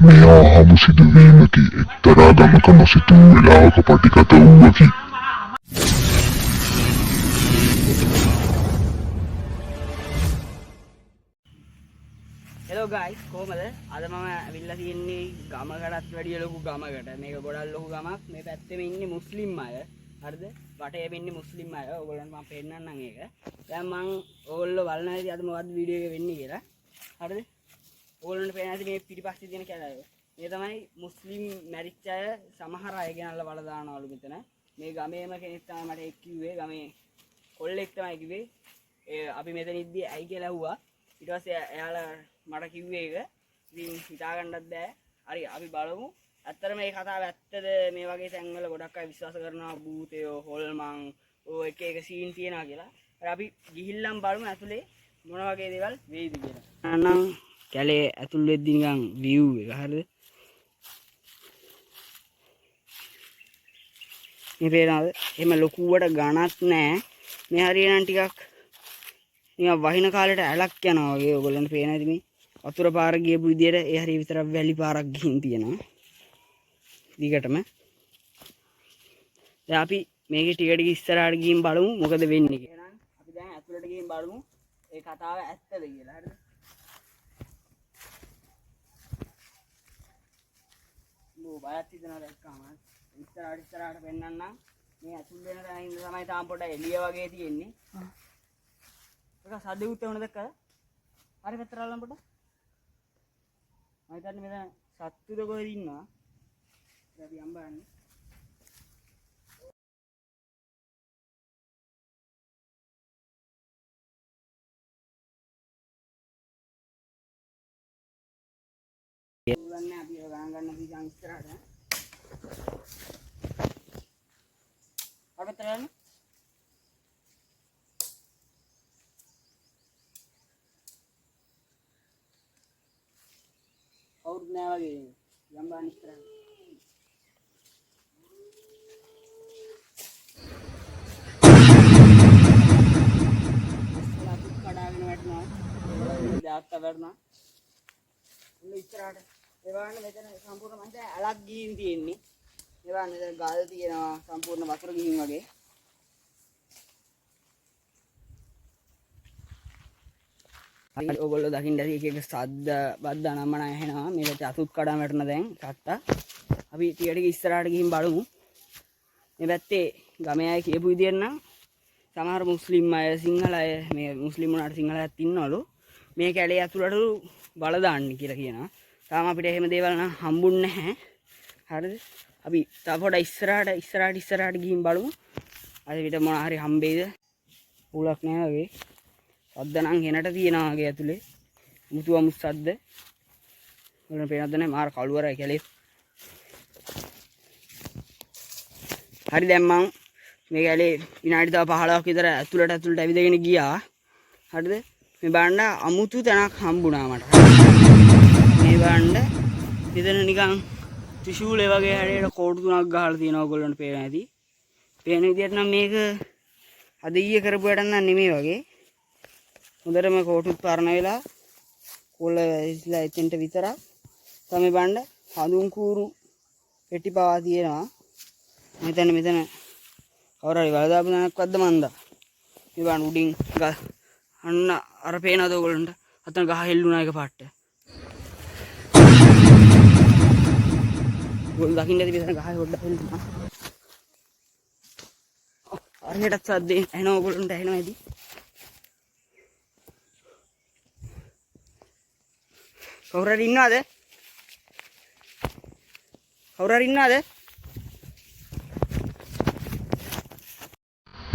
මෙයා හමු සිදුවීමකි එක්තරා ගමක නොසිතූ වෙලාවක පටිගත වූවකි. Hello guys, කොහමද? අද මම ඇවිල්ලා තියෙන්නේ ගමකටත් වැඩිය ලොකු ගමකට. මේක ගොඩක් ලොකු ගමක්. මේ පැත්තේ ඉන්නේ මුස්ලිම් අය. හරිද? වටේම ඉන්නේ මුස්ලිම් අය. ඕගොල්ලන්ට මම පෙන්නන්නම් ඒක. දැන් මම ඕගොල්ලෝ බලන හැටි අද මොකද්ද වීඩියෝ එක වෙන්නේ කියලා. හරිද? ඕගොල්ලන්ට පේන හැටි මේ පිටිපස්සේ තියෙන කැලෑව. මේ තමයි මුස්ලිම් මැරිච්ච අය සමහර අය ගෙනල්ලා වල දානවලු මෙතන. මේ ගමේම කෙනෙක් තමයි මට එක් කිව්වේ. ගමේ කොල්ලෙක් තමයි කිව්වේ. අපි මෙතන ඉද්දි ඇයි කියලා ඇහුවා. ඊට පස්සේ එයාලා මට කිව්වේ ඒක. ඉතින් හිතා ගන්නත් බෑ. හරි අපි බලමු. ඇත්තටම මේ කතාව ඇත්තද මේ වගේ තැන්වල ගොඩක් අය විශ්වාස කරනවා භූතයෝ, හොල්මන්, ඔය එක එක සීන් තියනවා කියලා. හරි අපි ගිහිල්ලම් බලමු ඇතුලේ මොන වගේ දේවල් වෙයිද කියලා. අනනම් කැලේ ඇතුල් වෙද්දි නිකන් view එක හරිද? මේ පේනවාද? එහෙම ලොකුවට ගණක් නැහැ. මේ හරියනම් ටිකක් නිකන් වහින කාලේට ඇලක් යනවා වගේ ඔයගොල්ලන්ට පේන ඇති මේ වතුර පාර ගියපු විදියට ඒ හරිය විතරක් වැලි පාරක් ගිහින් තියෙනවා. දිගටම. දැන් අපි මේකේ ටික ටික ඉස්සරහට ගිහින් බලමු මොකද වෙන්නේ කියලා. එහෙනම් අපි දැන් ඇතුළට ගිහින් බලමු ඒ කතාව ඇත්තද කියලා. හරිද? බයත් හිතනවා දැක්කම ඉස්සරහට පෙන්නන්නම්. මේ ඇතුල් වෙන තැන ඉඳන් තමයි තාම පොඩ්ඩක් එළිය වගේ තියෙන්නේ. ඒක සද්දෙකුත් එවන දැක්කද? හරි පැත්තට අල්ලන්න පොඩ්ඩක්. මම හිතන්නේ මෙතන සත්තුද කොහෙද ඉන්නවා? අපි යම් බලන්න. බලන්න අපි ගණන් ගන්න පිටින් ඉස්සරහට. අපිට යන්න. කවුරුත් නෑ වගේ යම් බලන්න ඉස්සරහට. කඩාගෙන වැටෙනවා. දාත්ත වැටෙනවා. උන් ඉස්සරහට ඒ වගේම මෙතන සම්පූර්ණ මන්ට ඇලක් ගිහින් තියෙන්නේ. ඒ වගේම මෙතන ගල් තියෙනවා සම්පූර්ණ වතුර ගිහින් වගේ. අපි ඔයගොල්ලෝ දකින්න ඇති එක එක සද්ද බද්ද නම්මන ඇහෙනවා. මේක අතුත් කඩාම වැටෙන දැන් සත්තා. අපි ටික ටික ඉස්සරහට ගිහින් බලමු. මේ පැත්තේ ගමේ අය කියපු විදියට නම් සමහර මුස්ලිම් අය සිංහල අය මේ මුස්ලිම් වුණාට සිංහල අයත් ඉන්නවලු. මේ කැලේ ඇතුළට බල දාන්න කියලා කියනවා. තාම අපිට එහෙම දේවල් නම් හම්බුන්නේ නැහැ. හරිද? අපි තව පොඩ ඉස්සරහට ගිහින් බලමු. අද විතර මොන හරි හම්බෙයිද? උලක් නැහැ වගේ. සද්ද නම් හෙනට තියනවා වගේ ඇතුලේ. මුතුවමු සද්ද. වල පේනවද නැහැ මාර කළුවරයි කැලේ. හරි දැන් මං මේ කැලේ විනාඩි තව 15ක් විතර ඇතුළට ඇවිදගෙන ගියා. හරිද? මේ බලන්න අමුතු තැනක් හම්බුණා මට. මේ බලන්න මෙතන නිකන් ත්‍රිශූලේ වගේ හැඩයට කෝටු තුනක් ගහලා තියෙනවා ඔයගොල්ලන්ට පේන ඇති. පේන විදිහට නම් මේක අද ඊයේ කරපු වැඩක් නන් නෙමෙයි වගේ. හොඳටම කෝටුත් පරණ වෙලා කොළ ඉස්ලා එතෙන්ට විතරක් තමයි බලන්න හඳුන් කූරු පෙට්ටි පවා තියෙනවා. මෙතන කවුරු හරි වල දාපු නැක්වද්ද මන්දා. මේ බලන්න උඩින් අන්න අර පේනවද ඔයගොල්ලන්ට? අතන ගහ හෙල්ලුණා එක පාට. ඔයගොල්ලෝ දකින්න ඇති මෙතන ගහ පොඩ්ඩක් හෙල්ලුණා. හරියටත් සද්දේ ඇහෙනවා ඔයගොල්ලන්ට ඇහෙනවා ඇති. කවුරු හරි ඉන්නවද?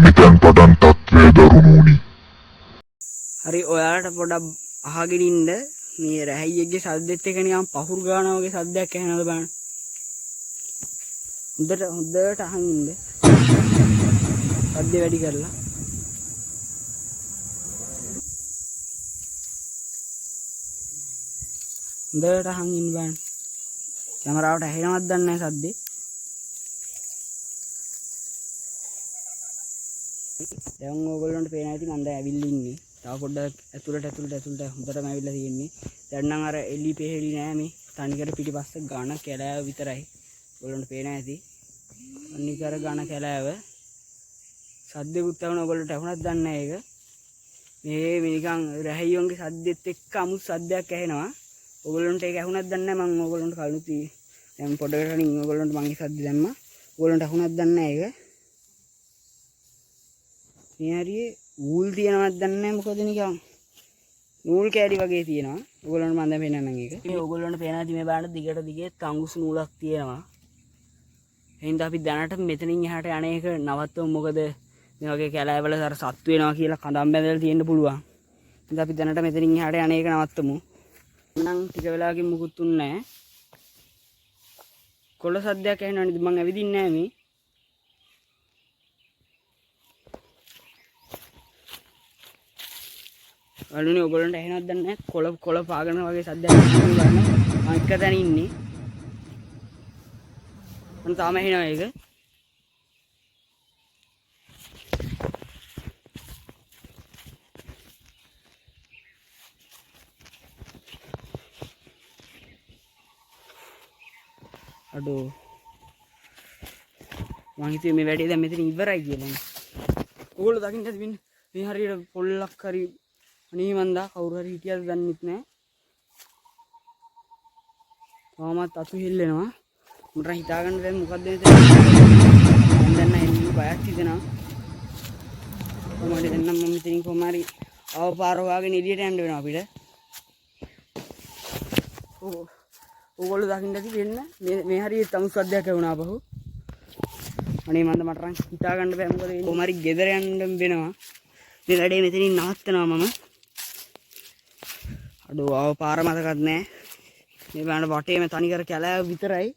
මෙතෙන් පටන් තත්ත්වය දරුණුනි. හරි ඔයාලට පොඩක් අහගෙන ඉන්න මේ රැහැයියෙක්ගේ සද්දෙත් එක නිකන් පහුරු ගානවා වගේ සද්දයක් ඇහෙනවද බලන්න. හොඳට අහන් ඉන්න. සද්දේ වැඩි කරලා. හොඳට අහන් ඉන්න බලන්න. කැමරාවට ඇහෙනවද දන්නේ නැහැ සද්දේ. දැන් ඕගොල්ලන්ට පේන ඇති මම දැන් ඇවිල්ලා ඉන්නේ. තව පොඩ්ඩක් ඇතුළට හොඳටම ඇවිල්ලා තියෙන්නේ. දැන් නම් අර එලි පෙහෙලි නෑ මේ තනිකර පිටිපස්ස ඝන කැලෑව විතරයි. ඔයගොල්ලන්ට පේන ඇති. තනිකර ඝන කැලෑව. සද්දෙකුත් ඇහුණා ඔයගොල්ලන්ට ඇහුණාද දන්නේ නැහැ ඒක. මේ නිකන් රැහියොන්ගේ සද්දෙත් එක්ක අමුත් සද්දයක් ඇහෙනවා. ඔයගොල්ලන්ට ඒක ඇහුණාද දන්නේ නැහැ. මම ඔයගොල්ලන්ට කලින් දැන් පොඩකට කලින් ඔයගොල්ලන්ට මගේ සද්ද දැම්මා. ඔයගොල්ලන්ට ඇහුණාද දන්නේ නැහැ ඒක. මේ හරියේ ඌල් තියනවද දන්නේ නැහැ. මොකද නිකන් නූල් කෑලි වගේ තියෙනවා. ඔයගොල්ලන්ට මම දැන් පෙන්නන්නම් ඒක. මේ ඔයගොල්ලන්ට පේන ඇති මේ බාන දිගට තංගුස් නූලක් තියෙනවා. එහෙනම් අපි දැනට මෙතනින් එහාට යන්නේක නවත්තමු. මොකද මේ වගේ කැලෑවල අර සත්තු වෙනවා කියලා කඳම් බැඳලා තියෙන්න පුළුවන්. ඉතින් අපි දැනට මෙතනින් එහාට යන්නේක නවත්තමු. නම් ටික වෙලාවකින් මුකුත් උන්නේ නැහැ. කොළ සද්දයක් ඇහෙනවා නේද? මං ඇවිදින්නේ නැහැ මේ. අලුනේ ඔයගොල්ලන්ට ඇහෙනවද දන්නේ නැහැ. කොළ පාගන වගේ සද්දයක් ඇහෙනවා. මම එක තැන ඉන්නේ. මම තාම ඇහෙනවා ඒක. අඩෝ මං හිතුවේ මේ වැඩේ දැන් මෙතන ඉවරයි කියලා. ඕගොල්ලෝ දකින්නද මේ හරියට පොල්ලක් හරි අනේ මන්දා කවුරු හරි හිටියද දන්නෙත් නැහැ. තාමත් අතු හෙල්ලෙනවා. මට හිතා ගන්න දැන් මොකද්ද මෙතන. මම දැන් නැහැ බයක් හිතෙනවා. කොහොමද දැන් මම මෙතනින් කොහොම හරි අවපාර හොයාගෙන එළියට යන්න වෙනවා අපිට. ඕගොල්ලෝ දකින්නද වෙන්න මේ හරියට තමුස් සද්දයක් ඇහුණා අපහු. අනේ මන්ද මට නම් හිතා ගන්න බෑ. මොකද කොහොම හරි ගෙදර යන්න වෙනවා. මේ වැඩේ මෙතනින් නවත්තනවා මම. අඩෝ ආව පාර මතකත් නැහැ. මේ බලන්න වටේම තනිකර කැලෑව විතරයි.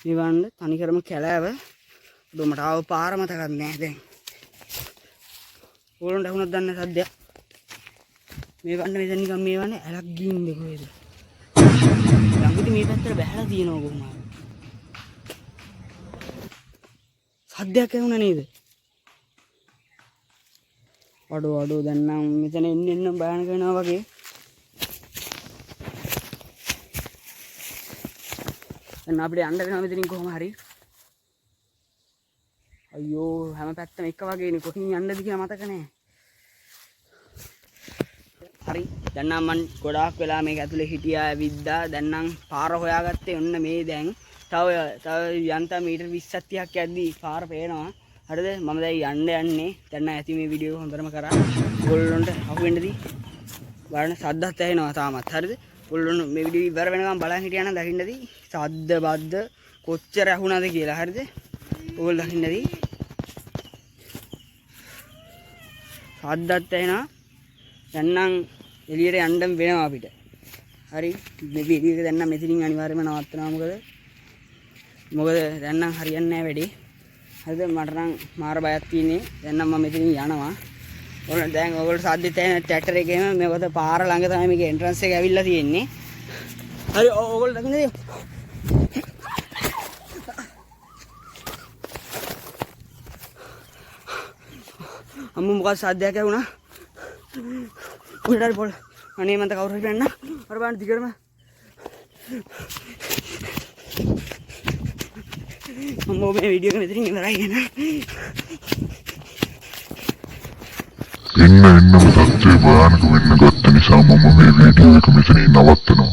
මේ බලන්න තනිකරම කැලෑව. අඩෝ මට ආව පාර මතකත් නැහැ දැන්. ඕගොල්ලන්ට ඇහුණාද දන්නේ සද්දයක්. මේ බලන්න මෙතන නිකන් මේ වන්නේ ඇලක් ගින්නේ කොහෙද? ළඟදී මේ පැත්තට බැහැලා තියෙනවා කොහොමද? සද්දයක් ඇහුණා නේද? අඩෝ දැන් නම් මෙතන එන්න භයානක වෙනවා වගේ. දැන් අපිට යන්න වෙනවා මෙතනින් කොහොම හරි. අයියෝ හැම පැත්තම එක වගේනේ. කොහින් යන්නද කියලා මතක නැහැ. හරි දැන් නම් මම ගොඩාක් වෙලා මේක ඇතුලේ හිටියා ඇවිද්දා. දැන් නම් පාර හොයාගත්තේ ඔන්න මේ දැන්. තව යන්තම් මීටර් 20ක් 30ක් යද්දී පාර පේනවා. හරිද? මම දැන් යන්නේ. දැන් ඇති මේ වීඩියෝ එක හොඳටම කරා. ඔයගොල්ලන්ට අහු වෙන්නදී බලන්න සද්දත් ඇහෙනවා තාමත්. හරිද? ඔයගොල්ලෝ මේ වීඩියෝ ඉවර වෙනකම් බලන් හිටියා නම් දකින්නදී සද්ද බද්ද කොච්චර ඇහුණාද කියලා. හරිද? ඔයගොල්ලෝ දකින්නදී සද්දත් ඇහෙනවා. දැන් නම් එළියට යන්න වෙනවා අපිට. හරි මේ වීඩියෝ එක දැන් නම් මෙතනින් අනිවාර්යයෙන්ම නවත්තනවා. මොකද දැන් නම් හරියන්නේ නැහැ වැඩේ. හරිද? මට නම් මාර බයක් තියෙන්නේ. දැන් නම් මම මෙතනින් යනවා. ඔයගොල්ලෝ දැන් ඔයගොල්ලෝ සාද්දෙත් ඇහෙන ට්‍රැක්ටර් එකේම මේකද පාර ළඟ තමයි මේකේ එන්ට්‍රන්ස් එක ඇවිල්ලා තියෙන්නේ. හරි ඔයගොල්ලෝ දකින්නද? අම්මු මොකක්ද සාද්දයක් ඇහුණා? උඩට පොළ අනේ මන්ට කවුරු හරි වෙන්න අර බලන්න දිගටම අම්මෝ මේ වීඩියෝ එක මෙතනින් ඉවරයි නේද? එන්නම තත්ත්වය භයානක වෙන්න ගත්ත නිසා මම මේ වීඩියෝ එක මෙතනින් නවත්තනවා.